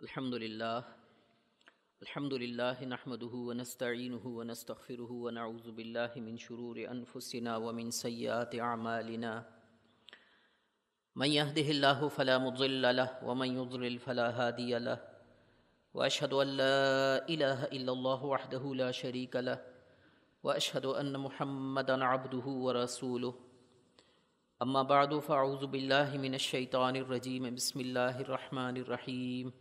الحمد للہ نحمده ونستعینه ونستغفره ونعوذ باللہ من شرور انفسنا ومن سیئات اعمالنا من يهده اللہ فلا مضل له ومن يضلل فلا هادی له واشهد ان لا الہ الا اللہ وحدہ لا شریک له واشهد ان محمدا عبدہ ورسولہ اما بعد فاعوذ باللہ من الشیطان الرجیم بسم اللہ الرحمن الرحیم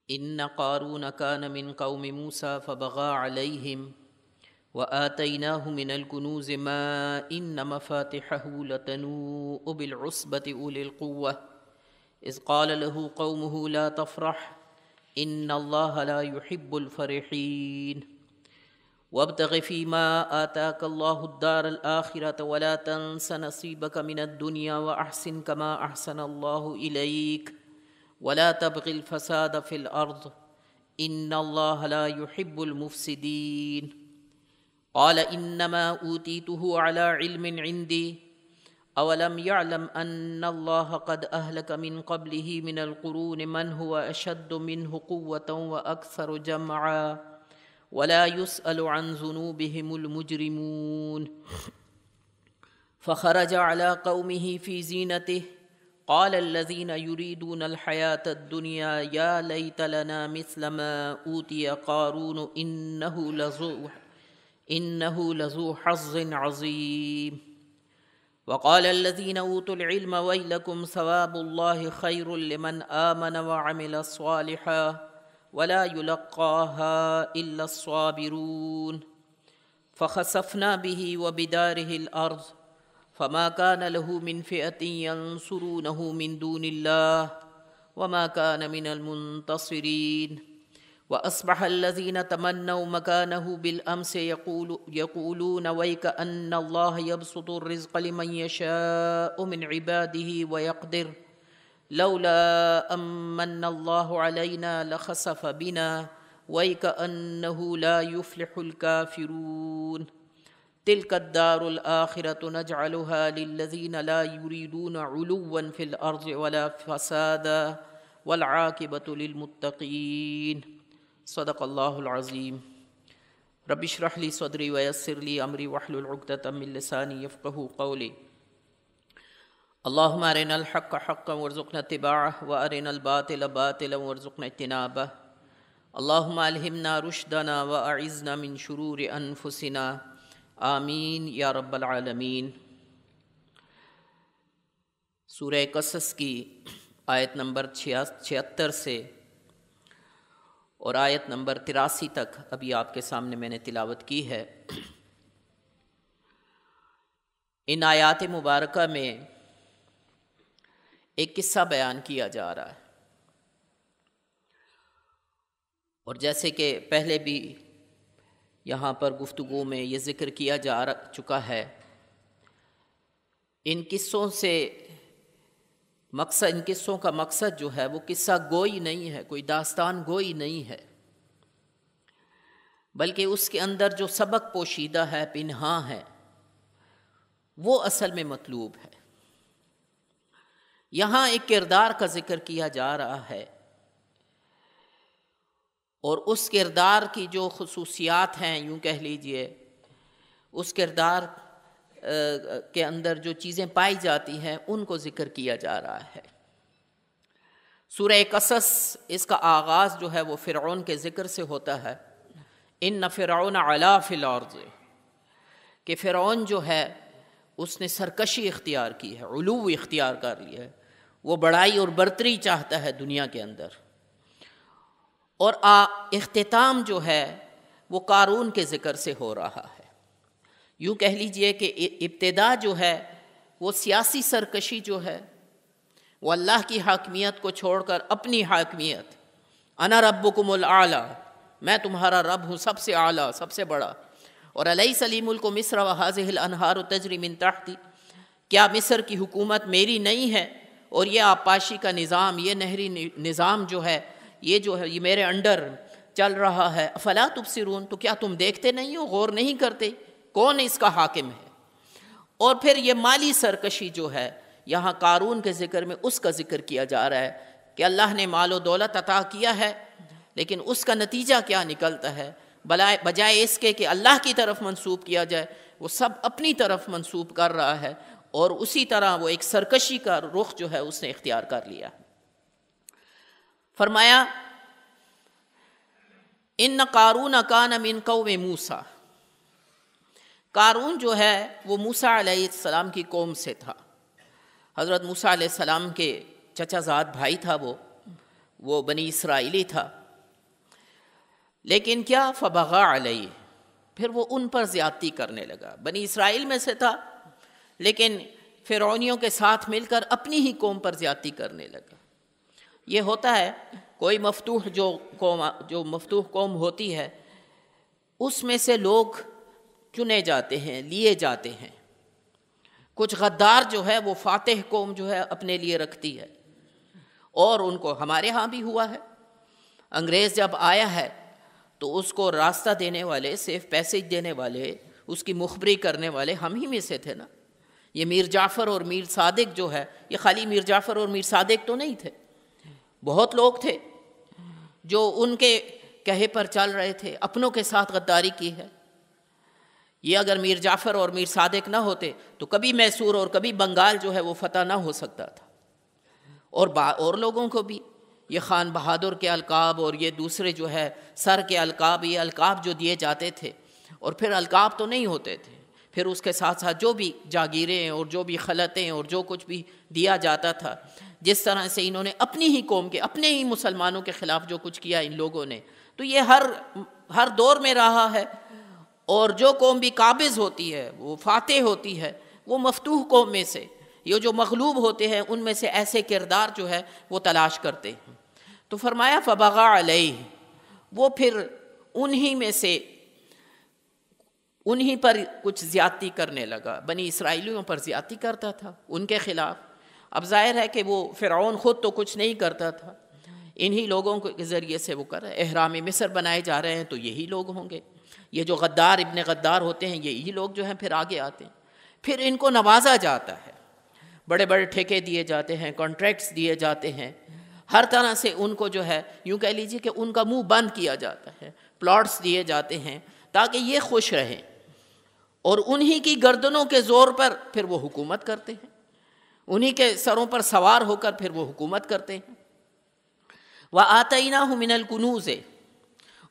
ان قارون كان من قوم موسى فبغى عليهم وآتيناه من الكنوز ما إن مفاتحه لتنوء بالعصبة أولي القوة إذ قال له قومه لا تفرح إن الله لا يحب الفرحين وابتغ فيما آتاك الله الدار الآخرة ولا تنس نصيبك من الدنيا وأحسن كما أحسن الله إليك ولا تبغ الفساد في الأرض إن الله لا يحب المفسدين قال إنما أوتيته على علم عندي أولم يعلم أن الله قد أهلك من قبله من القرون من هو أشد منه قوة وأكثر جمعا ولا يسأل عن ذنوبهم المجرمون فخرج على قومه في زينته قال الذين يريدون الحياة الدنيا يا ليت لنا مثل ما أوتي قارون إنه لذو حظ عظيم وقال الذين أوتوا العلم ويلكم ثواب الله خير لمن آمن وعمل صالحا ولا يلقاها إلا الصابرون فخسفنا به وبداره الأرض فما كان له من فئة ينصرونه من دون الله وما كان من المنتصرين وأصبح الذين تمنوا مكانه بالأمس يقولون ويك أن الله يبسط الرزق لمن يشاء من عباده ويقدر لولا أمن الله علينا لخسف بنا ويك أنه لا يفلح الكافرون تلك الدار الآخرة نجعلها للذين لا يريدون علوا في الأرض ولا فسادا والعاقبة للمتقين صدق اللہ العظیم رب اشرح لي صدری ويسر لي أمري واحلل عقدة من لساني يفقهوا قولي اللهم أرنا الحق حقا وارزقنا اتباعه وأرنا الباطل باطلا وارزقنا اجتنابه اللهم ألهمنا رشدنا وأعذنا من شرور أنفسنا آمین یا رب العالمین۔ سورہ قصص کی آیت نمبر 76 سے اور آیت نمبر 83 تک ابھی آپ کے سامنے میں نے تلاوت کی ہے۔ ان آیات مبارکہ میں ایک قصہ بیان کیا جا رہا ہے، اور جیسے کہ پہلے بھی یہاں پر گفتگو میں یہ ذکر کیا جا چکا ہے، ان قصوں کا مقصد جو ہے وہ قصہ گوئی نہیں ہے، کوئی داستان گوئی نہیں ہے، بلکہ اس کے اندر جو سبق پوشیدہ ہے، پنہاں ہے، وہ اصل میں مطلوب ہے۔ یہاں ایک کردار کا ذکر کیا جا رہا ہے، اور اس کردار کی جو خصوصیات ہیں، یوں کہہ لیجئے اس کردار کے اندر جو چیزیں پائی جاتی ہیں ان کو ذکر کیا جا رہا ہے۔ سورہ قصص اس کا آغاز جو ہے وہ فرعون کے ذکر سے ہوتا ہے۔ ان فرعون علا فی الارض، کہ فرعون جو ہے اس نے سرکشی اختیار کی ہے، علو اختیار کر لیا ہے، وہ بڑائی اور برتری چاہتا ہے دنیا کے اندر۔ اور اختتام جو ہے وہ قارون کے ذکر سے ہو رہا ہے۔ یوں کہہ لیجئے کہ ابتدا جو ہے وہ سیاسی سرکشی جو ہے وہ اللہ کی حاکمیت کو چھوڑ کر اپنی حاکمیت، انا ربکم الاعلی، میں تمہارا رب ہوں، سب سے اعلیٰ، سب سے بڑا، اور الیس لی ملک مصر وہذہ الانہار تجری من تحتی، کیا مصر کی حکومت میری نہیں ہے اور یہ آبپاشی کا نظام، یہ نہری نظام جو ہے یہ میرے انڈر چل رہا ہے۔ افلا تبصرون، تو کیا تم دیکھتے نہیں ہو، غور نہیں کرتے کون اس کا حاکم ہے؟ اور پھر یہ مالی سرکشی جو ہے یہاں قارون کے ذکر میں اس کا ذکر کیا جا رہا ہے کہ اللہ نے مال و دولت عطا کیا ہے، لیکن اس کا نتیجہ کیا نکلتا ہے؟ بجائے اس کے کہ اللہ کی طرف منسوب کیا جائے، وہ سب اپنی طرف منسوب کر رہا ہے، اور اسی طرح وہ ایک سرکشی کا رخ جو ہے اس نے اختیار کر لیا۔ فرمایا ان قارون کان من قوم موسیٰ، قارون جو ہے وہ موسیٰ علیہ السلام کی قوم سے تھا۔ حضرت موسیٰ علیہ السلام کے چچا زاد بھائی تھا، وہ بنی اسرائیلی تھا، لیکن کیا فبغى علیہ، پھر وہ ان پر زیادتی کرنے لگا۔ بنی اسرائیل میں سے تھا، لیکن فرعونیوں کے ساتھ مل کر اپنی ہی قوم پر زیادتی کرنے لگا۔ یہ ہوتا ہے کوئی جو مفتوح قوم ہوتی ہے، اس میں سے لوگ چنے جاتے ہیں، لیے جاتے ہیں۔ کچھ غدار جو ہے وہ فاتح قوم جو ہے اپنے لیے رکھتی ہے، اور ان کو ہمارے ہاں بھی ہوا ہے۔ انگریز جب آیا ہے تو اس کو راستہ دینے والے، صرف پیسے دینے والے، اس کی مخبری کرنے والے ہم ہی میں سے تھے نا۔ یہ میر جعفر اور میر صادق جو ہے، یہ خالی میر جعفر اور میر صادق تو نہیں تھے، بہت لوگ تھے جو ان کے کہے پر چل رہے تھے، اپنوں کے ساتھ غداری کی ہے۔ یہ اگر میر جعفر اور میر صادق نہ ہوتے تو کبھی میسور اور کبھی بنگال جو ہے وہ فتح نہ ہو سکتا تھا، اور لوگوں کو بھی یہ خان بہادر کے القاب اور یہ دوسرے جو ہے سر کے القاب، یہ القاب جو دیے جاتے تھے، اور پھر القاب تو نہیں ہوتے تھے، پھر اس کے ساتھ ساتھ جو بھی جاگیریں اور جو بھی خلطیں اور جو کچھ بھی دیا جاتا تھا، جس طرح سے انہوں نے اپنی ہی قوم کے، اپنے ہی مسلمانوں کے خلاف جو کچھ کیا ان لوگوں نے، تو یہ ہر دور میں رہا ہے۔ اور جو قوم بھی قابض ہوتی ہے، وہ فاتح ہوتی ہے، وہ مفتوح قوم میں سے، یہ جو مغلوب ہوتے ہیں ان میں سے ایسے کردار جو ہے وہ تلاش کرتے ہیں۔ تو فرمایا فبغى علیہ، وہ پھر انہی میں سے انہی پر کچھ زیادتی کرنے لگا، بنی اسرائیلیوں پر زیادتی کرتا تھا ان کے خلاف۔ اب ظاہر ہے کہ وہ فرعون خود تو کچھ نہیں کرتا تھا، انہی لوگوں کے ذریعے سے وہ کر رہے۔ احرام مصر بنائے جا رہے ہیں تو یہی لوگ ہوں گے، یہ جو غدار ابن غدار ہوتے ہیں یہی لوگ جو ہیں پھر آگے آتے ہیں۔ پھر ان کو نوازا جاتا ہے، بڑے بڑے ٹھیکے دیے جاتے ہیں، کانٹریکٹس دیے جاتے ہیں، ہر طرح سے ان کو جو ہے یوں کہہ لیجیے کہ ان کا منہ بند کیا جاتا ہے، پلاٹس دیے جاتے ہیں تاکہ یہ خوش رہیں، اور انہی کی گردنوں کے زور پر پھر وہ حکومت کرتے ہیں، انہی کے سروں پر سوار ہو کر پھر وہ حکومت کرتے ہیں۔ وَآتَيْنَاهُ مِنَ الْكُنُوزِ،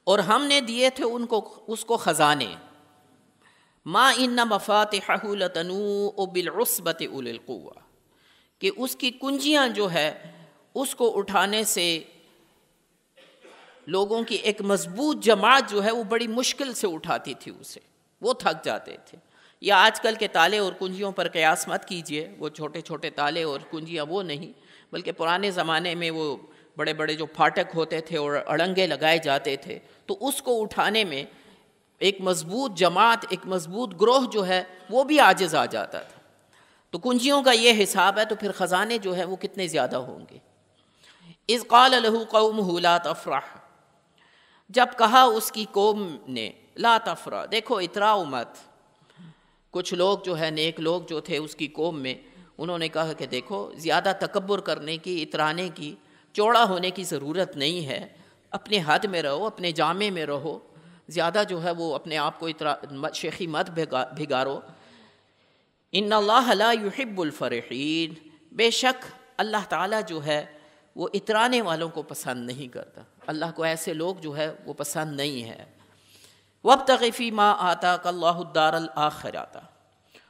اور ہم نے دیے تھے اس کو خزانے، مَا إِنَّ مَفَاتِحَهُ لَتَنُوءُ بِالْعُصْبَةِ أُولِي الْقُوَّةِ، کہ اس کی کنجیاں جو ہے اس کو اٹھانے سے لوگوں کی ایک مضبوط جماعت جو ہے وہ بڑی مشکل سے اٹھاتی تھی اسے، وہ تھک جاتے تھے۔ یا آج کل کے تالے اور کنجیوں پر قیاس مت کیجئے، وہ چھوٹے چھوٹے تالے اور کنجیاں وہ نہیں، بلکہ پرانے زمانے میں وہ بڑے بڑے جو پھاٹک ہوتے تھے اور اڑنگے لگائے جاتے تھے، تو اس کو اٹھانے میں ایک مضبوط جماعت، ایک مضبوط گروہ جو ہے وہ بھی عاجز آ جاتا تھا۔ تو کنجیوں کا یہ حساب ہے، تو پھر خزانے جو ہیں وہ کتنے زیادہ ہوں گے۔ اذ قال له قومه لا تفرح، جب کہا اس کی قوم نے لا تفرح، دیکھو اتراؤ مت۔ کچھ لوگ جو ہے نیک لوگ جو تھے اس کی قوم میں، انہوں نے کہا کہ دیکھو زیادہ تکبر کرنے کی، اترانے کی، چوڑا ہونے کی ضرورت نہیں ہے، اپنے حد میں رہو، اپنے جامے میں رہو، زیادہ جو ہے وہ اپنے آپ کو شیخی مت بھگارو۔ ان اللہ لا يحب الفرحین، بے شک اللہ تعالیٰ جو ہے وہ اترانے والوں کو پسند نہیں کرتا، اللہ کو ایسے لوگ جو ہے وہ پسند نہیں ہے۔ وَابْتَغِ فِي مَا آتَاكَ اللَّهُ الدَّارَ الْآخِرَةَ،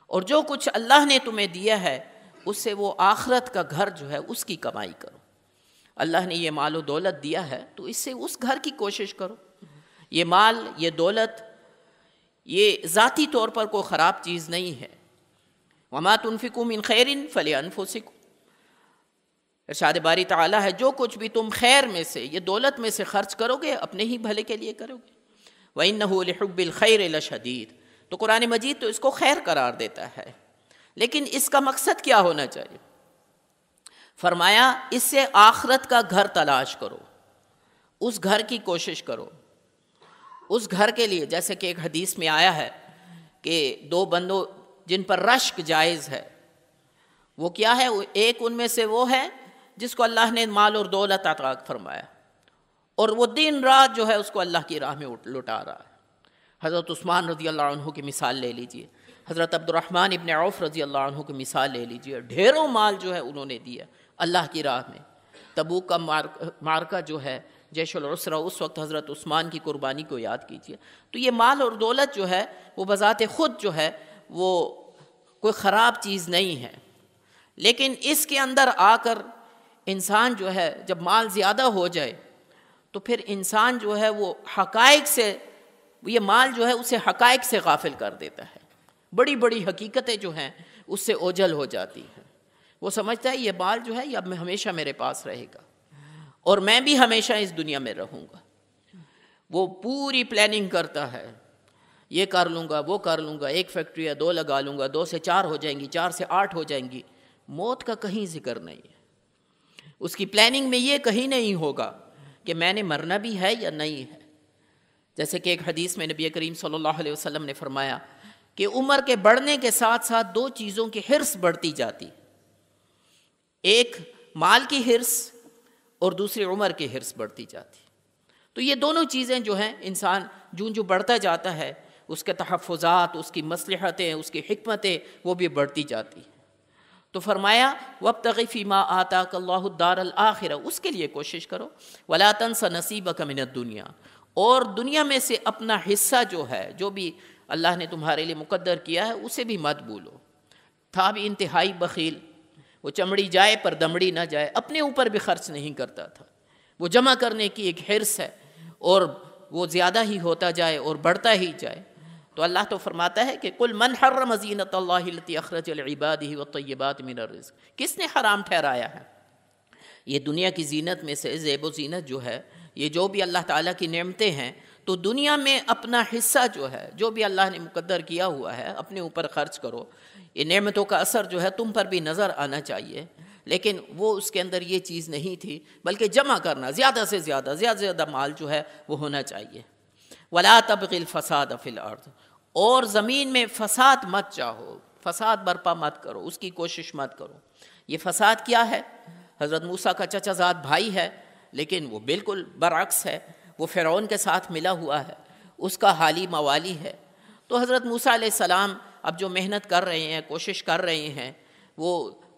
اور جو کچھ اللہ نے تمہیں دیا ہے اس سے وہ آخرت کا گھر جو ہے اس کی کمائی کرو۔ اللہ نے یہ مال و دولت دیا ہے تو اس سے اس گھر کی کوشش کرو۔ یہ مال، یہ دولت، یہ ذاتی طور پر کوئی خراب چیز نہیں ہے۔ وَمَا تُنْفِقُوا مِنْ خَيْرٍ فَلِأَنفُسِكُمْ، ارشاد باری تعالیٰ ہے جو کچھ بھی تم خیر میں سے، یہ دولت میں سے خرچ کرو گے اپنے ہی بھلے کے لیے کرو گے۔ وَإِنَّهُ لِحُبِّ الْخَيْرِ لَشَدِيدٌ، تو قرآن مجید تو اس کو خیر قرار دیتا ہے، لیکن اس کا مقصد کیا ہونا چاہیے؟ فرمایا اس سے آخرت کا گھر تلاش کرو، اس گھر کی کوشش کرو، اس گھر کے لیے، جیسے کہ ایک حدیث میں آیا ہے کہ دو بندوں جن پر رشک جائز ہے، وہ کیا ہے؟ ایک ان میں سے وہ ہے جس کو اللہ نے مال اور دولت عطا فرمایا، اور وہ دن رات جو ہے اس کو اللہ کی راہ میں لٹا رہا ہے۔ حضرت عثمان رضی اللہ عنہ کی مثال لے لیجئے، حضرت عبد الرحمن ابن عوف رضی اللہ عنہ کی مثال لے لیجئے، ڈھیروں مال جو ہے انہوں نے دیا اللہ کی راہ میں۔ تبوک کا معرکہ جو ہے، جیش العسرہ، اس وقت حضرت عثمان کی قربانی کو یاد کیجئے۔ تو یہ مال اور دولت جو ہے وہ بذات خود جو ہے وہ کوئی خراب چیز نہیں ہے، لیکن اس کے اندر آ کر انسان جو ہے جب مال زیادہ ہو جائے تو پھر انسان جو ہے وہ حقائق سے، یہ مال جو ہے اسے حقائق سے غافل کر دیتا ہے، بڑی بڑی حقیقتیں جو ہیں اس سے اوجھل ہو جاتی ہیں۔ وہ سمجھتا ہے یہ مال جو ہے یہ اب ہمیشہ میرے پاس رہے گا اور میں بھی ہمیشہ اس دنیا میں رہوں گا۔ وہ پوری پلاننگ کرتا ہے، یہ کر لوں گا، وہ کر لوں گا، 1 فیکٹری یا 2 لگا لوں گا، 2 سے 4 ہو جائیں گی، 4 سے 8 ہو جائیں گی۔ موت کا کہیں ذکر نہیں ہے، اس کی پلاننگ میں یہ کہیں نہیں ہوگا کہ میں نے مرنا بھی ہے یا نہیں ہے۔ جیسے کہ ایک حدیث میں نبی کریم صلی اللہ علیہ وسلم نے فرمایا کہ عمر کے بڑھنے کے ساتھ ساتھ 2 چیزوں کی حرص بڑھتی جاتی، ایک مال کی حرص اور دوسری عمر کی حرص بڑھتی جاتی۔ تو یہ دونوں چیزیں جو ہیں انسان جو بڑھتا جاتا ہے اس کے تحفظات، اس کی مصلحتیں، اس کی حکمتیں وہ بھی بڑھتی جاتی ہیں۔ تو فرمایا وَابْتَغِ فِي مَا آتَاكَ اللَّهُ الدَّارَ الْآخِرَةَ، اس کے لیے کوشش کرو، وَلَا تَنْسَ نَصِيبَكَ مِنَ الدُّنْيَا، اور دنیا میں سے اپنا حصہ جو ہے، جو بھی اللہ نے تمہارے لیے مقدر کیا ہے اسے بھی مت بھولو۔ تھا بھی انتہائی بخیل، وہ چمڑی جائے پر دمڑی نہ جائے، اپنے اوپر بھی خرچ نہیں کرتا تھا، وہ جمع کرنے کی ایک حرص ہے اور وہ زیادہ ہی ہوتا جائے اور بڑھتا ہی جائے۔ تو اللہ تو فرماتا ہے کہ قُلْ مَنْ حَرَّمَ زِينَةَ اللَّهِ الَّتِي أَخْرَجَ لِعِبَادِهِ وَالطَّيِّبَاتِ مِنَ الرِّزْقِ، کس نے حرام ٹھہرایا ہے؟ یہ دنیا کی زینت میں سے زیب و زینت جو ہے، یہ جو بھی اللہ تعالیٰ کی نعمتیں ہیں، تو دنیا میں اپنا حصہ جو ہے، جو بھی اللہ نے مقدر کیا ہوا ہے اپنے اوپر خرچ کرو۔ یہ نعمتوں کا اثر جو ہے تم پر بھی نظر آنا چاہیے، لیکن وہ اس کے اندر یہ چیز نہیں تھی، بلکہ جمع کرنا، زیادہ سے زیادہ مال جو ہے وہ ہونا چاہیے۔ وَلَا تَبْغِ الْفَسَادَ فِي الْأَرْضِ، اور زمین میں فساد مت چاہو، فساد برپا مت کرو، اس کی کوشش مت کرو۔ یہ فساد کیا ہے؟ حضرت موسیٰ کا چچا زاد بھائی ہے، لیکن وہ بالکل برعکس ہے، وہ فرعون کے ساتھ ملا ہوا ہے، اس کا حالی موالی ہے۔ تو حضرت موسیٰ علیہ السلام اب جو محنت کر رہے ہیں، کوشش کر رہے ہیں، وہ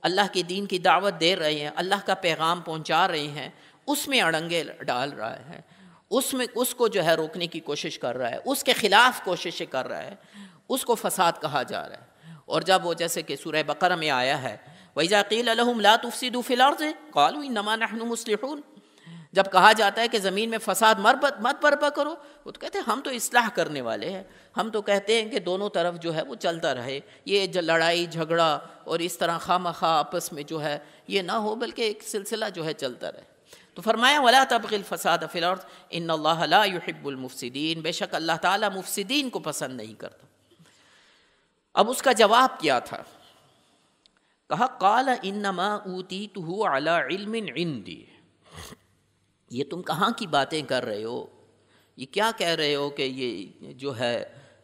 اللہ کے دین کی دعوت دے رہے ہیں، اللہ کا پیغام پہنچا رہے ہیں، اس میں اڑنگے ڈال رہا ہے، اس کو جو ہے روکنے کی کوشش کر رہا ہے، اس کے خلاف کوششیں کر رہا ہے، اس کو فساد کہا جا رہا ہے۔ اور جب وہ جیسے کہ سورہ بقرہ میں آیا ہے وَإِذَا قِيلَ لَهُمْ لَا تُفْسِدُوا فِي الْأَرْضِ قَالُوا إِنَّمَا نَحْنُ مُصْلِحُونَ، جب کہا جاتا ہے کہ زمین میں فساد مت برپا کرو، وہ تو کہتے ہیں ہم تو اصلاح کرنے والے ہیں، ہم تو کہتے ہیں کہ دونوں طرف جو ہے وہ چلتا رہے، یہ لڑائی جھگڑا اور اس طرح خواہ آپس میں جو ہے یہ نہ ہو، بلکہ ایک سلسلہ جو ہے چلتا رہے۔ تو فرمایا وَلَا تَبْغِ الْفَسَادَ فِي الْأَرْضِ إِنَّ اللَّهَ لَا يُحِبُّ الْمُفْسِدِينَ، بے شک اللہ تعالیٰ مفسدین کو پسند نہیں کرتا۔ اب اس کا جواب کیا تھا؟ کہا قَالَ إِنَّمَا أُوتِيتُهُ عَلَى عِلْمٍ عِنْدِي، یہ تم کہاں کی باتیں کر رہے ہو، یہ کیا کہہ رہے ہو کہ یہ جو ہے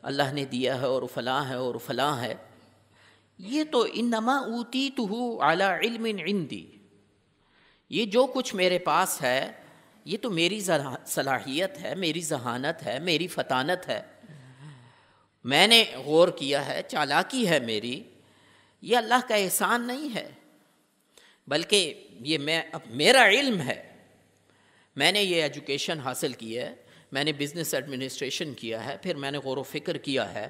اللہ نے دیا ہے اور فلاں ہے اور فلاں ہے، یہ تو انما اوتیتہ علی علم عندی، یہ جو کچھ میرے پاس ہے یہ تو میری صلاحیت ہے، میری ذہانت ہے، میری فطانت ہے، میں نے غور کیا ہے، چالاکی ہے میری، یہ اللہ کا احسان نہیں ہے، بلکہ یہ میرا علم ہے، میں نے یہ ایجوکیشن حاصل کی ہے، میں نے بزنس ایڈمنسٹریشن کیا ہے، پھر میں نے غور و فکر کیا ہے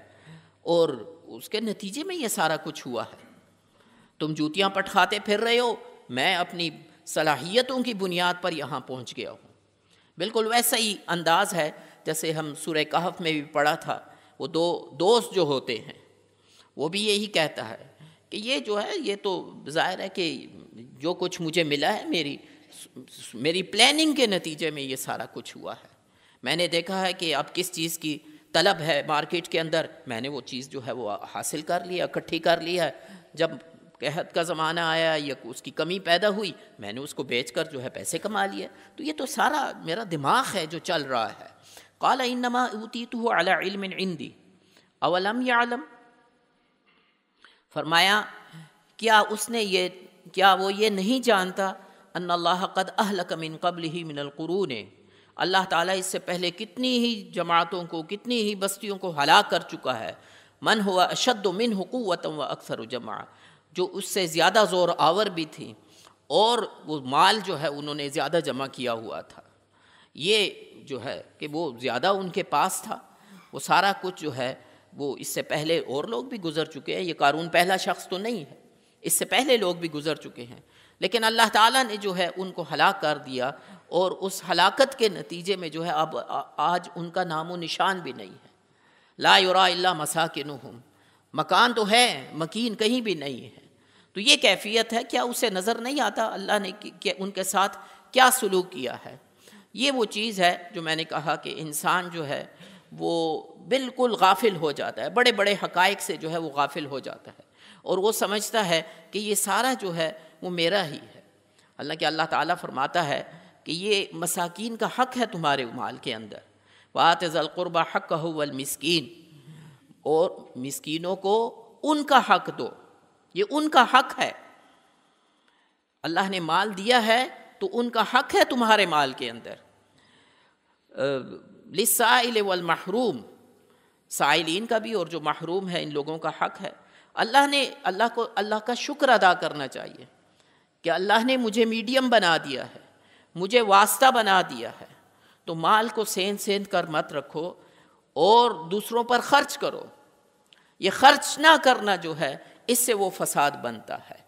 اور اس کے نتیجے میں یہ سارا کچھ ہوا ہے۔ تم جوتیاں پٹخاتے پھر رہے ہو، میں اپنی صلاحیتوں کی بنیاد پر یہاں پہنچ گیا ہوں۔ بالکل ویسا ہی انداز ہے جیسے ہم سورہ کہف میں بھی پڑھا تھا، وہ 2 دوست جو ہوتے ہیں وہ بھی یہی کہتا ہے کہ یہ جو ہے یہ تو ظاہر ہے کہ جو کچھ مجھے ملا ہے میری پلاننگ کے نتیجے میں یہ سارا کچھ ہوا ہے، میں نے دیکھا ہے کہ اب کس چیز کی طلب ہے مارکیٹ کے اندر، میں نے وہ چیز جو ہے وہ حاصل کر لیا، اکٹھی کر لیا ہے، جب قحط کا زمانہ آیا یا اس کی کمی پیدا ہوئی میں نے اس کو بیچ کر جو ہے پیسے کما لیے، تو یہ تو سارا میرا دماغ ہے جو چل رہا ہے۔ قال انما اوتیتہ علی علم عندی اولم یعلم، فرمایا کیا وہ یہ نہیں جانتا ان اللہ قد اہلک من قبلہ من القرون، اللہ تعالیٰ اس سے پہلے کتنی ہی جماعتوں کو، کتنی ہی بستیوں کو ہلاک کر چکا ہے. من ہوا اشد منہ قوۃ و اکثر جمعا، جو اس سے زیادہ زور آور بھی تھیں اور وہ مال جو ہے انہوں نے زیادہ جمع کیا ہوا تھا. یہ جو ہے کہ وہ زیادہ ان کے پاس تھا. وہ سارا کچھ جو ہے وہ اس سے پہلے اور لوگ بھی گزر چکے ہیں. یہ قارون پہلا شخص تو نہیں ہے، اس سے پہلے لوگ بھی گزر چکے ہیں، لیکن اللہ تعالیٰ نے جو ہے ان کو ہلاک کر دیا، اور اس ہلاکت کے نتیجے میں جو ہے اب آج ان کا نام و نشان بھی نہیں ہے. لا یرا الا مساکنہم، مکان تو ہے، مکین کہیں بھی نہیں ہے. تو یہ کیفیت ہے. کیا اسے نظر نہیں آتا اللہ نے کہ ان کے ساتھ کیا سلوک کیا ہے؟ یہ وہ چیز ہے جو میں نے کہا کہ انسان جو ہے وہ بالکل غافل ہو جاتا ہے، بڑے بڑے حقائق سے جو ہے وہ غافل ہو جاتا ہے، اور وہ سمجھتا ہے کہ یہ سارا جو ہے وہ میرا ہی ہے. اللہ تعالیٰ فرماتا ہے کہ یہ مساکین کا حق ہے تمہارے مال کے اندر. وَآتِ ذَا الْقُرْبَى حَقَّهُ وَالْمِسْكِينَ، اور مسکینوں کو ان کا حق دو، یہ ان کا حق ہے. اللہ نے مال دیا ہے تو ان کا حق ہے تمہارے مال کے اندر. للسائل والمحروم، سائلین کا بھی اور جو محروم ہے ان لوگوں کا حق ہے. اللہ کا شکر ادا کرنا چاہیے کہ اللہ نے مجھے میڈیم بنا دیا ہے، مجھے واسطہ بنا دیا ہے. تو مال کو سیند کر مت رکھو اور دوسروں پر خرچ کرو. یہ خرچ نہ کرنا جو ہے اس سے وہ فساد بنتا ہے.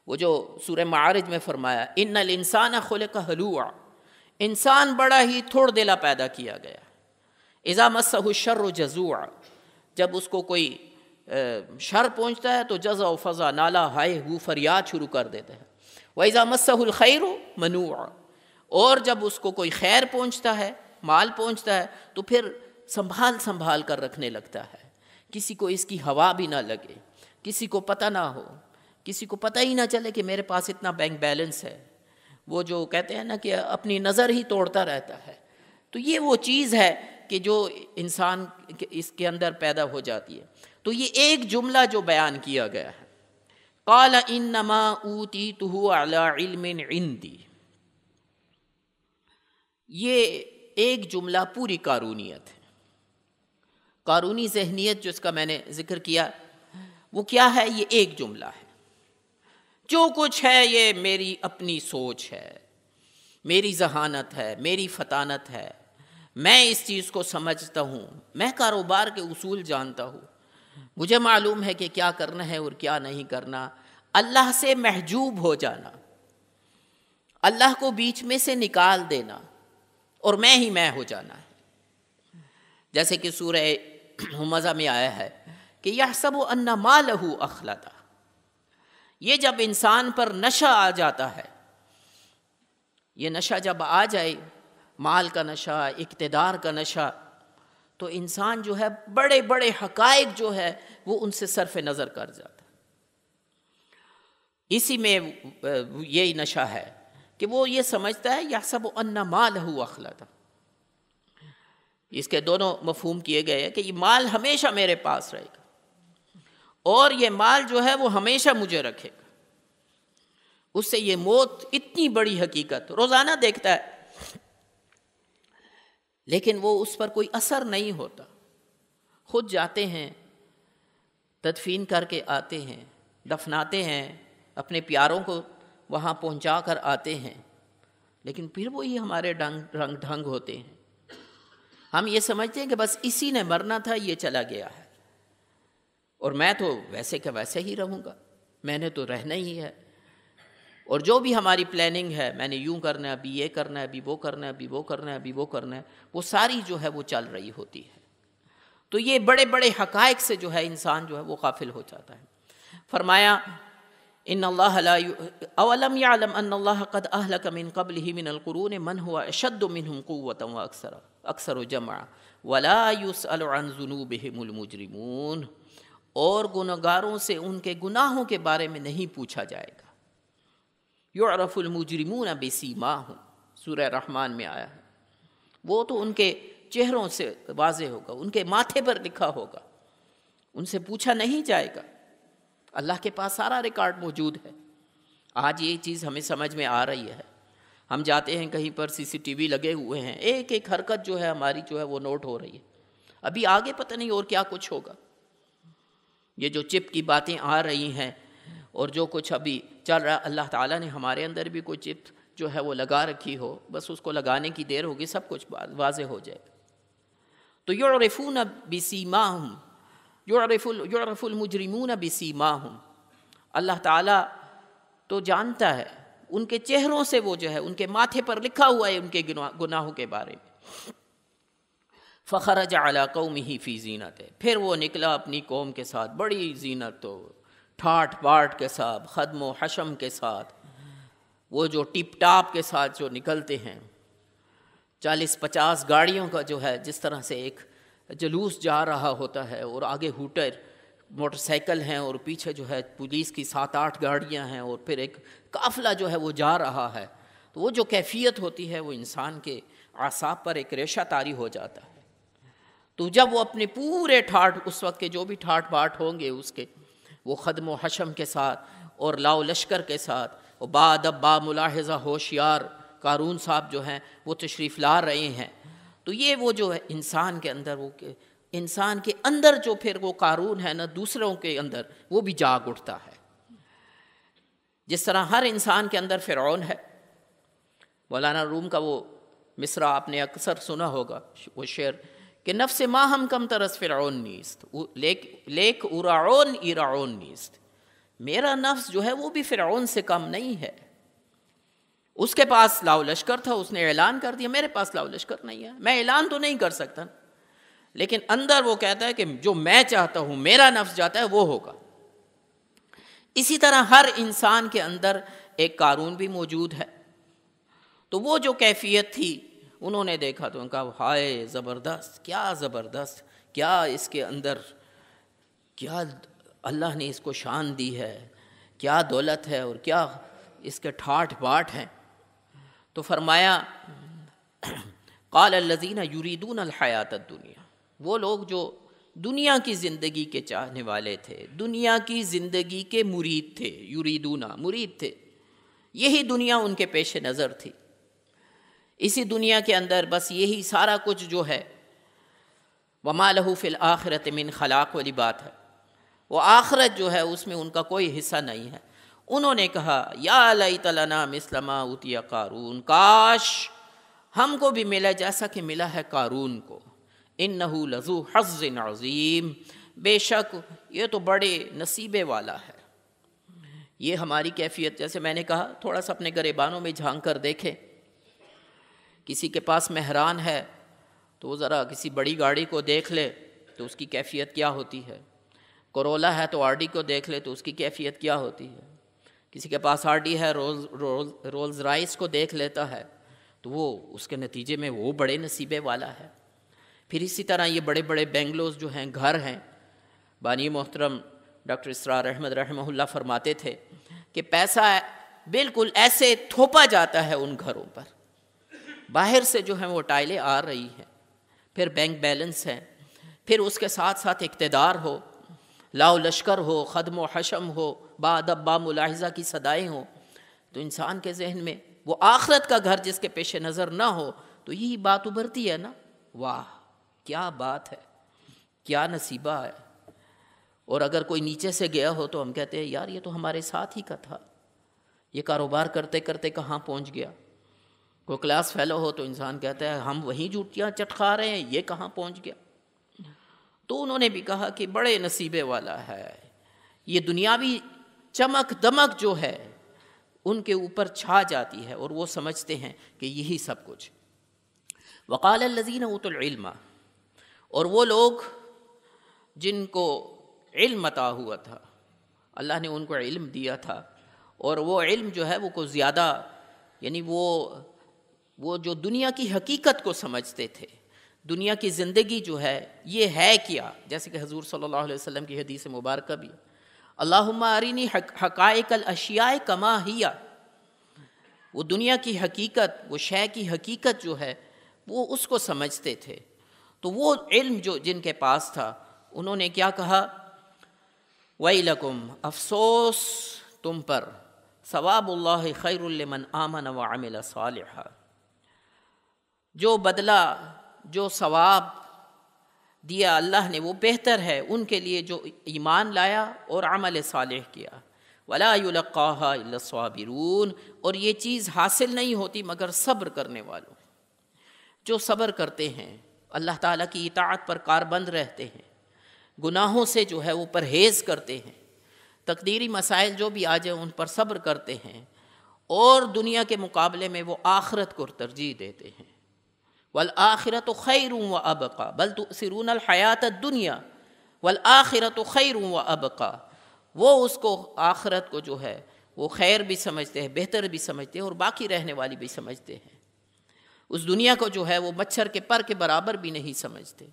وہ جو سورہ معارج میں فرمایا ان الانسان خلق ہلوعا، انسان بڑا ہی تھوڑ دلا پیدا کیا گیا. اذا مسہ الشر جزوعا، جب اس کو کوئی شر پہنچتا ہے تو جزع و فضا، نالا ہائے ہو فریاد شروع کر دیتے ہیں. وَإِذَا مَسَّهُ الْخَيْرُ مَنُوعًا، اور جب اس کو کوئی خیر پہنچتا ہے، مال پہنچتا ہے تو پھر سنبھال کر رکھنے لگتا ہے. کسی کو اس کی ہوا بھی نہ لگے، کسی کو پتہ نہ ہو، کسی کو پتہ ہی نہ چلے کہ میرے پاس اتنا بینک بیلنس ہے. وہ جو کہتے ہیں نا کہ اپنی نظر ہی توڑتا رہتا ہے. تو یہ وہ چیز ہے کہ جو انسان اس کے اندر پیدا ہو جاتی ہے. تو یہ ایک جملہ جو بیان کیا گیا ہے، قال انما اوتیتہ علی علم عندی، یہ ایک جملہ پوری قارونیت ہے. قارونی ذہنیت جو اس کا میں نے ذکر کیا وہ کیا ہے؟ یہ ایک جملہ ہے. جو کچھ ہے یہ میری اپنی سوچ ہے، میری ذہانت ہے، میری فطانت ہے، میں اس چیز کو سمجھتا ہوں، میں کاروبار کے اصول جانتا ہوں، مجھے معلوم ہے کہ کیا کرنا ہے اور کیا نہیں کرنا. اللہ سے محجوب ہو جانا، اللہ کو بیچ میں سے نکال دینا اور میں ہی میں ہو جانا ہے. جیسے کہ سورہ ہمزہ میں آیا ہے کہ یحسب ان مالہ اخلدہ، یہ جب انسان پر نشہ آ جاتا ہے، یہ نشہ جب آ جائے، مال کا نشہ، اقتدار کا نشہ، تو انسان جو ہے بڑے بڑے حقائق جو ہے وہ ان سے صرف نظر کر جاتا ہے. اسی میں یہی نشہ ہے کہ وہ یہ سمجھتا ہے یحسب ان مالہ اخلدہ. اس کے دونوں مفہوم کیے گئے ہیں کہ یہ مال ہمیشہ میرے پاس رہے گا اور یہ مال جو ہے وہ ہمیشہ مجھے رکھے گا. اس سے یہ موت اتنی بڑی حقیقت روزانہ دیکھتا ہے لیکن وہ اس پر کوئی اثر نہیں ہوتا. خود جاتے ہیں، تدفین کر کے آتے ہیں، دفناتے ہیں، اپنے پیاروں کو وہاں پہنچا کر آتے ہیں، لیکن پھر وہی ہمارے رنگ ڈھنگ ہوتے ہیں. ہم یہ سمجھتے ہیں کہ بس اسی نے مرنا تھا، یہ چلا گیا ہے اور میں تو ویسے کہ ویسے ہی رہوں گا، میں نے تو رہنا ہی ہے. اور جو بھی ہماری پلاننگ ہے، میں نے یوں کرنا ہے، ابھی یہ کرنا ہے، ابھی وہ کرنا ہے، ابھی وہ کرنا ہے، ابھی وہ کرنا ہے، وہ ساری جو ہے وہ چل رہی ہوتی ہے. تو یہ بڑے بڑے حقائق سے جو ہے انسان جو ہے وہ غافل ہو جاتا ہے. فرمایا ان اللہ لا اولم يعلم ان اللہ قد اہلک من قبلہ من القرون من هو اشد منهم قوة واکثر جمعا ولا يسأل عن ذنوبهم المجرمون، اور گنہگاروں سے ان کے گناہوں کے بارے میں نہیں پوچھا جائے گا. یعرف المجرمون بسیماہم، سورہ رحمان میں آیا ہے. وہ تو ان کے چہروں سے واضح ہوگا، ان کے ماتھے پر لکھا ہوگا، ان سے پوچھا نہیں جائے گا. اللہ کے پاس سارا ریکارڈ موجود ہے. آج یہ چیز ہمیں سمجھ میں آ رہی ہے. ہم جاتے ہیں کہیں پر CCTV لگے ہوئے ہیں، ایک ایک حرکت جو ہے ہماری جو ہے وہ نوٹ ہو رہی ہے. ابھی آگے پتہ نہیں اور کیا کچھ ہوگا. یہ جو چپ کی باتیں آ رہی ہیں اور جو کچھ ابھی چل رہا ہے، اللہ تعالیٰ نے ہمارے اندر بھی کوئی چپ جو ہے وہ لگا رکھی ہو، بس اس کو لگانے کی دیر ہوگی، سب کچھ واضح ہو جائے گا. تو یعرفون بسیماہم، یعرف المجرمون بسیماہم، اللہ تعالیٰ تو جانتا ہے ان کے چہروں سے، وہ جو ہے ان کے ماتھے پر لکھا ہوا ہے ان کے گناہوں کے بارے میں. فخرج علی قومہ فی زینتہ، پھر وہ نکلا اپنی قوم کے ساتھ بڑی زینت و ٹھاٹ باٹ کے ساتھ، خدم و حشم کے ساتھ، وہ جو ٹپ ٹاپ کے ساتھ جو نکلتے ہیں، 40-50 گاڑیوں کا جو ہے جس طرح سے ایک جلوس جا رہا ہوتا ہے، اور آگے ہوٹر موٹر سائیکل ہیں اور پیچھے جو ہے پولیس کی 7-8 گاڑیاں ہیں، اور پھر ایک قافلہ جو ہے وہ جا رہا ہے. تو وہ جو کیفیت ہوتی ہے وہ انسان کے اعصاب پر ایک ریشہ طاری ہو جاتا ہے. تو جب وہ اپنے پورے ٹھاٹ، اس وقت کے جو بھی ٹھاٹ باٹ ہوں گے اس کے، وہ خدم و حشم کے ساتھ اور لاؤ لشکر کے ساتھ، اور بادب با ملاحظہ ہوشیار قارون صاحب جو ہیں وہ تشریف لا رہے ہیں. تو یہ وہ جو ہے انسان کے اندر، وہ انسان کے اندر جو پھر وہ قارون ہے نا، دوسروں کے اندر وہ بھی جاگ اٹھتا ہے. جس طرح ہر انسان کے اندر فرعون ہے. مولانا روم کا وہ مصرع آپ نے اکثر سنا ہوگا، وہ شعر کہ نفس ما ہم کم ترس فرعون نیست، لیک اراعون ایراعون نیست. میرا نفس جو ہے وہ بھی فرعون سے کم نہیں ہے. اس کے پاس لاؤ لشکر تھا، اس نے اعلان کر دیا، میرے پاس لاؤ لشکر نہیں ہے، میں اعلان تو نہیں کر سکتا، لیکن اندر وہ کہتا ہے کہ جو میں چاہتا ہوں، میرا نفس چاہتا ہے وہ ہوگا. اسی طرح ہر انسان کے اندر ایک قارون بھی موجود ہے. تو وہ جو کیفیت تھی انہوں نے دیکھا تو ان کا ہائے زبردست، کیا زبردست، کیا اس کے اندر، کیا اللہ نے اس کو شان دی ہے، کیا دولت ہے، اور کیا اس کے ٹھاٹ باٹ ہیں. تو فرمایا قال الذین یریدون الحیات الدنیا، وہ لوگ جو دنیا کی زندگی کے چاہنے والے تھے، دنیا کی زندگی کے مرید تھے، یریدون مرید تھے، یہی دنیا ان کے پیش نظر تھی. اسی دنیا کے اندر بس یہی سارا کچھ جو ہے. وما لہ فی الآخرۃ من خلاق والی بات ہے، وہ آخرت جو ہے اس میں ان کا کوئی حصہ نہیں ہے. انہوں نے کہا یا لیت لنا مثل ما اوتی قارون، کاش ہم کو بھی ملا جیسا کہ ملا ہے قارون کو. انہ لذو حظ عظیم، بے شک یہ تو بڑے نصیبے والا ہے. یہ ہماری کیفیت، جیسے میں نے کہا تھوڑا سا اپنے گریبانوں میں جھانک کر دیکھیں. کسی کے پاس مہران ہے تو وہ ذرا کسی بڑی گاڑی کو دیکھ لے تو اس کی کیفیت کیا ہوتی ہے. کرولا ہے تو آرڈی کو دیکھ لے تو اس کی کیفیت کیا ہوتی ہے. کسی کے پاس آرڈی ہے، رولز رائس کو دیکھ لیتا ہے تو وہ اس کے نتیجے میں وہ بڑے نصیبے والا ہے. پھر اسی طرح یہ بڑے بڑے بنگلوز جو ہیں، گھر ہیں. بانی محترم ڈاکٹر اسرار احمد رحمہ اللہ فرماتے تھے کہ پیسہ بالکل ایسے تھوپا جاتا ہے ان گھروں پر، باہر سے جو ہیں وہ ٹائلیں آ رہی ہیں، پھر بینک بیلنس ہے، پھر اس کے ساتھ ساتھ اقتدار ہو، لاؤ لشکر ہو، خدم و حشم ہو، با ادب با ملاحظہ کی صدائیں ہوں. تو انسان کے ذہن میں وہ آخرت کا گھر جس کے پیش نظر نہ ہو تو یہی بات ابھرتی ہے نا، واہ کیا بات ہے، کیا نصیبہ ہے. اور اگر کوئی نیچے سے گیا ہو تو ہم کہتے ہیں یار یہ تو ہمارے ساتھ ہی کا تھا، یہ کاروبار کرتے کرتے کہاں پہنچ گیا. کوئی کلاس فیلو ہو تو انسان کہتا ہے ہم وہیں جوتیاں چٹکا رہے ہیں، یہ کہاں پہنچ گیا. تو انہوں نے بھی کہا کہ بڑے نصیبے والا ہے. یہ دنیاوی چمک دمک جو ہے ان کے اوپر چھا جاتی ہے اور وہ سمجھتے ہیں کہ یہی سب کچھ. وقال الذین اوتوا العلم، اور وہ لوگ جن کو علم عطا ہوا تھا، اللہ نے ان کو علم دیا تھا، اور وہ علم جو ہے وہ کو زیادہ، یعنی وہ جو دنیا کی حقیقت کو سمجھتے تھے، دنیا کی زندگی جو ہے یہ ہے کیا، جیسے کہ حضور صلی اللہ علیہ وسلم کی حدیث مبارکہ بھی اللہم ارینی حقائق الاشیاء کما ہی، وہ دنیا کی حقیقت، وہ شے کی حقیقت جو ہے وہ اس کو سمجھتے تھے. تو وہ علم جو جن کے پاس تھا انہوں نے کیا کہا، ویلکم افسوس تم پر، ثواب اللہ خیر لمن آمن وعمل صالحا، جو بدلہ جو ثواب دیا اللہ نے وہ بہتر ہے ان کے لیے جو ایمان لایا اور عمل صالح کیا۔ ولا یلقاها الا الصابرون، اور یہ چیز حاصل نہیں ہوتی مگر صبر کرنے والوں، جو صبر کرتے ہیں، اللہ تعالیٰ کی اطاعت پر کاربند رہتے ہیں، گناہوں سے جو ہے وہ پرہیز کرتے ہیں، تقدیری مسائل جو بھی آ جائیں ان پر صبر کرتے ہیں، اور دنیا کے مقابلے میں وہ آخرت کو ترجیح دیتے ہیں۔ والآخرۃ خیر وابقی بل تؤثرون الحیاۃ الدنیا والآخرۃ خیر وابقی، وہ اس کو آخرت کو جو ہے وہ خیر بھی سمجھتے ہیں، بہتر بھی سمجھتے ہیں، اور باقی رہنے والی بھی سمجھتے ہیں۔ اس دنیا کو جو ہے وہ مچھر کے پر کے برابر بھی نہیں سمجھتے،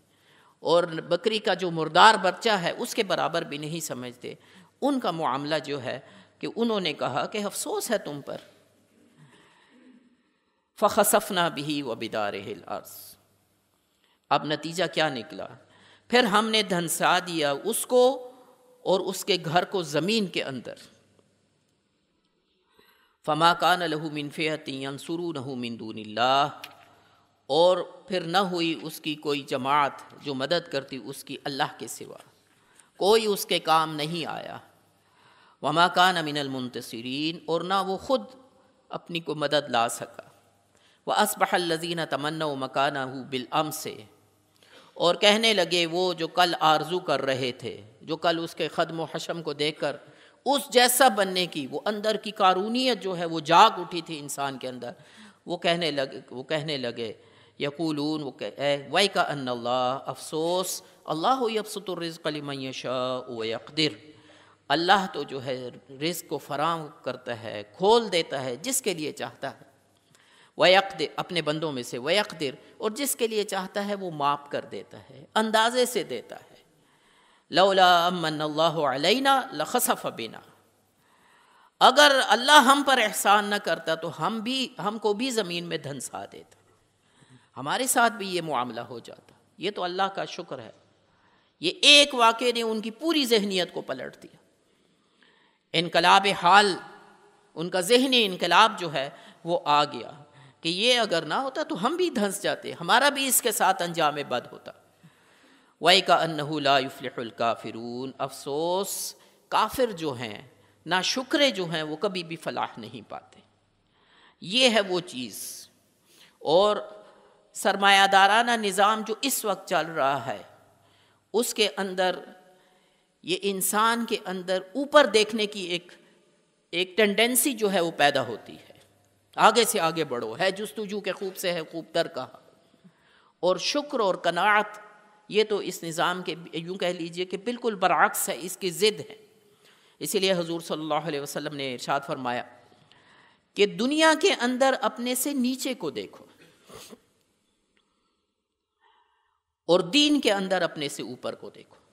اور بکری کا جو مردار بچہ ہے اس کے برابر بھی نہیں سمجھتے۔ ان کا معاملہ جو ہے کہ انہوں نے کہا کہ افسوس ہے تم پر۔ فخسفنا به وبداره الارض، اب نتیجہ کیا نکلا؟ پھر ہم نے دھنسا دیا اس کو اور اس کے گھر کو زمین کے اندر۔ فما کان له من فئۃ ینصرونہ من دون اللہ، اور پھر نہ ہوئی اس کی کوئی جماعت جو مدد کرتی اس کی اللہ کے سوا، کوئی اس کے کام نہیں آیا۔ وما کان من المنتصرین، اور نہ وہ خود اپنی کو مدد لا سکا۔ وَأَصْبَحَ الَّذِينَ تَمَنَّوْا مَكَانَهُ بِالْأَمْسِ، اور کہنے لگے وہ جو کل آرزو کر رہے تھے، جو کل اس کے خدم و حشم کو دیکھ کر اس جیسا بننے کی وہ اندر کی قارونیت جو ہے وہ جاگ اٹھی تھی انسان کے اندر، وہ کہنے لگے یقولون، وَيْكَأَنَّ اللَّهَ، افسوس، اللہ یبسط الرزق لمن یشاء ویقدر، اللہ تو جو ہے رزق کو فراہم کرتا ہے، کھول دیتا ہے جس کے لیے چاہتا ہے، ویقدر، اپنے بندوں میں سے، ویقدر، اور جس کے لیے چاہتا ہے وہ معاف کر دیتا ہے، اندازے سے دیتا ہے۔ لولا امن اللہ علینا لخسف بنا، اگر اللہ ہم پر احسان نہ کرتا تو ہم کو بھی زمین میں دھنسا دیتا، ہمارے ساتھ بھی یہ معاملہ ہو جاتا۔ یہ تو اللہ کا شکر ہے، یہ ایک واقعے نے ان کی پوری ذہنیت کو پلٹ دیا، انقلاب حال، ان کا ذہنی انقلاب جو ہے وہ آ گیا کہ یہ اگر نہ ہوتا تو ہم بھی دھنس جاتے، ہمارا بھی اس کے ساتھ انجام بد ہوتا۔ وَيْكَأَنَّهُ لَا يُفْلِحُ الْكَافِرُونَ، افسوس، کافر جو ہیں، ناشکرے جو ہیں، وہ کبھی بھی فلاح نہیں پاتے۔ یہ ہے وہ چیز۔ اور سرمایہ دارانہ نظام جو اس وقت چل رہا ہے اس کے اندر یہ انسان کے اندر اوپر دیکھنے کی ایک ٹینڈنسی جو ہے وہ پیدا ہوتی ہے، آگے سے آگے بڑھو، ہے جستجو کے خوب سے ہے خوب تر کہا۔ اور شکر اور قناعت یہ تو اس نظام کے یوں کہہ لیجئے کہ بالکل برعکس ہے، اس کی ضد ہے۔ اسی لیے حضور صلی اللہ علیہ وسلم نے ارشاد فرمایا کہ دنیا کے اندر اپنے سے نیچے کو دیکھو، اور دین کے اندر اپنے سے اوپر کو دیکھو،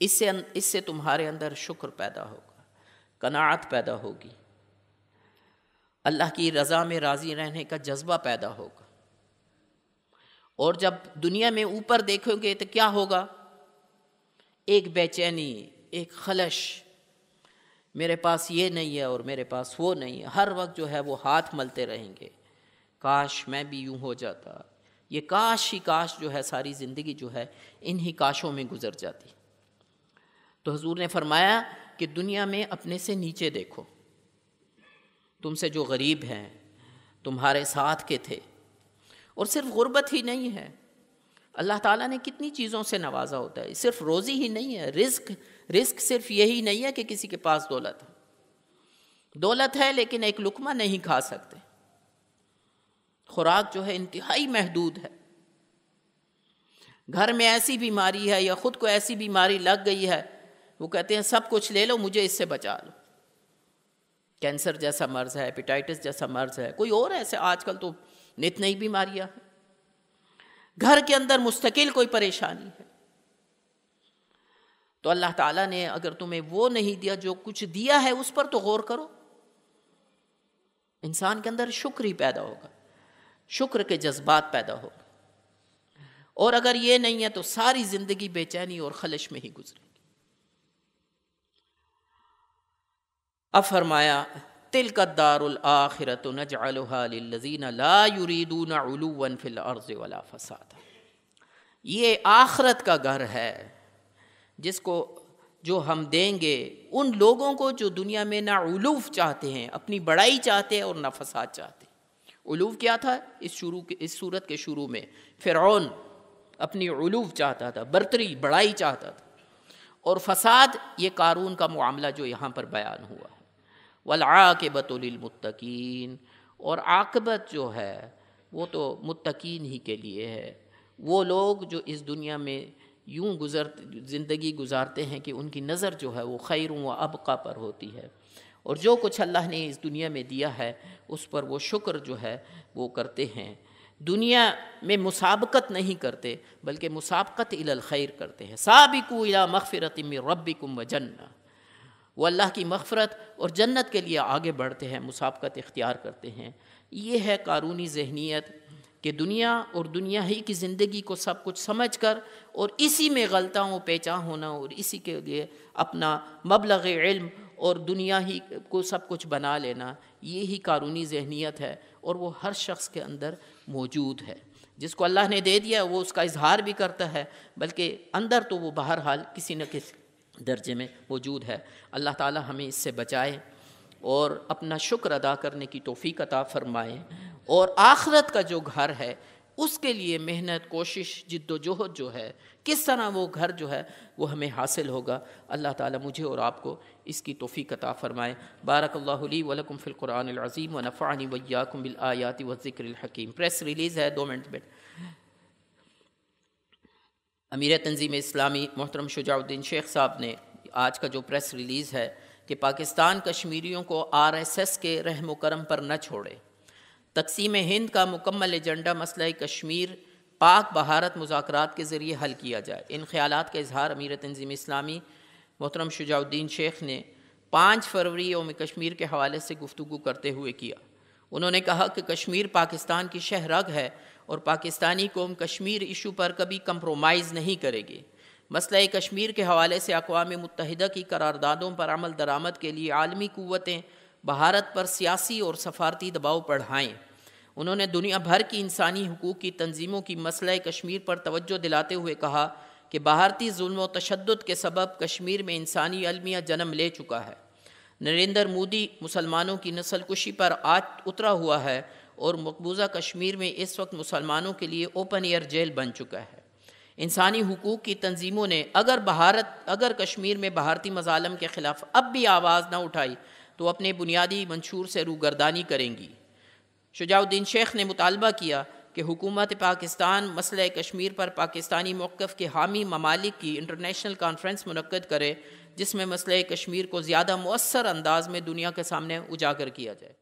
اس سے تمہارے اندر شکر پیدا ہوگا، قناعت پیدا ہوگی، اللہ کی رضا میں راضی رہنے کا جذبہ پیدا ہوگا۔ اور جب دنیا میں اوپر دیکھو گے تو کیا ہوگا؟ ایک بے چینی، ایک خلش، میرے پاس یہ نہیں ہے اور میرے پاس وہ نہیں ہے، ہر وقت جو ہے وہ ہاتھ ملتے رہیں گے، کاش میں بھی یوں ہو جاتا، یہ کاش ہی کاش جو ہے ساری زندگی جو ہے انہی کاشوں میں گزر جاتی۔ تو حضور نے فرمایا کہ دنیا میں اپنے سے نیچے دیکھو، تم سے جو غریب ہیں، تمہارے ساتھ کے تھے، اور صرف غربت ہی نہیں ہے، اللہ تعالیٰ نے کتنی چیزوں سے نوازا ہوتا ہے، صرف روزی ہی نہیں ہے، رزق صرف یہی نہیں ہے کہ کسی کے پاس دولت ہے لیکن ایک لقمہ نہیں کھا سکتے، خوراک جو ہے انتہائی محدود ہے، گھر میں ایسی بیماری ہے یا خود کو ایسی بیماری لگ گئی ہے، وہ کہتے ہیں سب کچھ لے لو مجھے اس سے بچا لو، کینسر جیسا مرض ہے، ہیپیٹائٹس جیسا مرض ہے، کوئی اور ایسے آج کل تو نت نئی بیماریاں ہیں، گھر کے اندر مستقل کوئی پریشانی ہے۔ تو اللہ تعالیٰ نے اگر تمہیں وہ نہیں دیا جو کچھ دیا ہے اس پر تو غور کرو، انسان کے اندر شکر ہی پیدا ہوگا، شکر کے جذبات پیدا ہوگا، اور اگر یہ نہیں ہے تو ساری زندگی بے چینی اور خلش میں ہی گزرے۔ اب فرمایا تلک الدار الآخرۃ نجعلها للذین لا یریدون علوا فی الارض ولا فسادا، یہ آخرت کا گھر ہے جس کو جو ہم دیں گے ان لوگوں کو جو دنیا میں نہ علوف چاہتے ہیں، اپنی بڑائی چاہتے ہیں اور نہ فساد چاہتے ہیں۔ علوف کیا تھا اس صورت کے شروع میں؟ فرعون اپنی علوف چاہتا تھا، برتری بڑائی چاہتا تھا، اور فساد یہ قارون کا معاملہ جو یہاں پر بیان ہوا ہے۔ والعاقبۃ للمتقین، اور عاقبت جو ہے وہ تو متقین ہی کے لیے ہے، وہ لوگ جو اس دنیا میں یوں زندگی گزارتے ہیں کہ ان کی نظر جو ہے وہ خیر و ابقا پر ہوتی ہے، اور جو کچھ اللہ نے اس دنیا میں دیا ہے اس پر وہ شکر جو ہے وہ کرتے ہیں، دنیا میں مسابقت نہیں کرتے بلکہ مسابقت الی الخیر کرتے ہیں۔ سابقوا الی مغفرۃ من ربکم وجنہ، وہ اللہ کی مغفرت اور جنت کے لیے آگے بڑھتے ہیں، مسابقت اختیار کرتے ہیں۔ یہ ہے قارونی ذہنیت کہ دنیا اور دنیا ہی کی زندگی کو سب کچھ سمجھ کر اور اسی میں غلطاں و پیچاں ہونا اور اسی کے لیے اپنا مبلغ علم اور دنیا ہی کو سب کچھ بنا لینا، یہی قارونی ذہنیت ہے، اور وہ ہر شخص کے اندر موجود ہے۔ جس کو اللہ نے دے دیا وہ اس کا اظہار بھی کرتا ہے، بلکہ اندر تو وہ بہرحال کسی نہ کسی درجے میں موجود ہے۔ اللہ تعالی ہمیں اس سے بچائے اور اپنا شکر ادا کرنے کی توفیق عطا فرمائے، اور آخرت کا جو گھر ہے اس کے لیے محنت، کوشش، جد و جہد جو ہے، کس طرح وہ گھر جو ہے وہ ہمیں حاصل ہوگا، اللہ تعالی مجھے اور آپ کو اس کی توفیق عطا فرمائے۔ بارک اللہ لی ولکم فی القرآن العظیم ونفعنی وإیاکم بالآیات والذکر الحکیم۔ پریس ریلیز ہے 2 منٹ میں۔ امیر تنظیم اسلامی محترم شجاع الدین شیخ صاحب نے آج کا جو پریس ریلیز ہے کہ پاکستان کشمیریوں کو RSS کے رحم و کرم پر نہ چھوڑے، تقسیم ہند کا مکمل ایجنڈا مسئلہ کشمیر پاک بھارت مذاکرات کے ذریعے حل کیا جائے۔ ان خیالات کا اظہار امیر تنظیم اسلامی محترم شجاع الدین شیخ نے 5 فروری یوم کشمیر کے حوالے سے گفتگو کرتے ہوئے کیا۔ انہوں نے کہا کہ کشمیر پاکستان کی شہ رگ ہے اور پاکستانی قوم کشمیر ایشو پر کبھی کمپرومائز نہیں کرے گی۔ مسئلہ کشمیر کے حوالے سے اقوام متحدہ کی قراردادوں پر عمل درآمد کے لیے عالمی قوتیں بھارت پر سیاسی اور سفارتی دباؤ بڑھائیں۔ انہوں نے دنیا بھر کی انسانی حقوق کی تنظیموں کی مسئلہ کشمیر پر توجہ دلاتے ہوئے کہا کہ بھارتی ظلم و تشدد کے سبب کشمیر میں انسانی المیہ جنم لے چکا ہے۔ نریندر مودی مسلمانوں کی نسل کشی پر اترا ہوا ہے اور مقبوضہ کشمیر میں اس وقت مسلمانوں کے لیے اوپن ایئر جیل بن چکا ہے۔ انسانی حقوق کی تنظیموں نے اگر کشمیر میں بھارتی مظالم کے خلاف اب بھی آواز نہ اٹھائی تو اپنے بنیادی منشور سے روگردانی کریں گی۔ شجاع الدین شیخ نے مطالبہ کیا کہ حکومت پاکستان مسئلہ کشمیر پر پاکستانی موقف کے حامی ممالک کی انٹرنیشنل کانفرنس منعقد کرے، جس میں مسئلہ کشمیر کو زیادہ مؤثر انداز میں دنیا کے سامنے اجاگر کیا جائے۔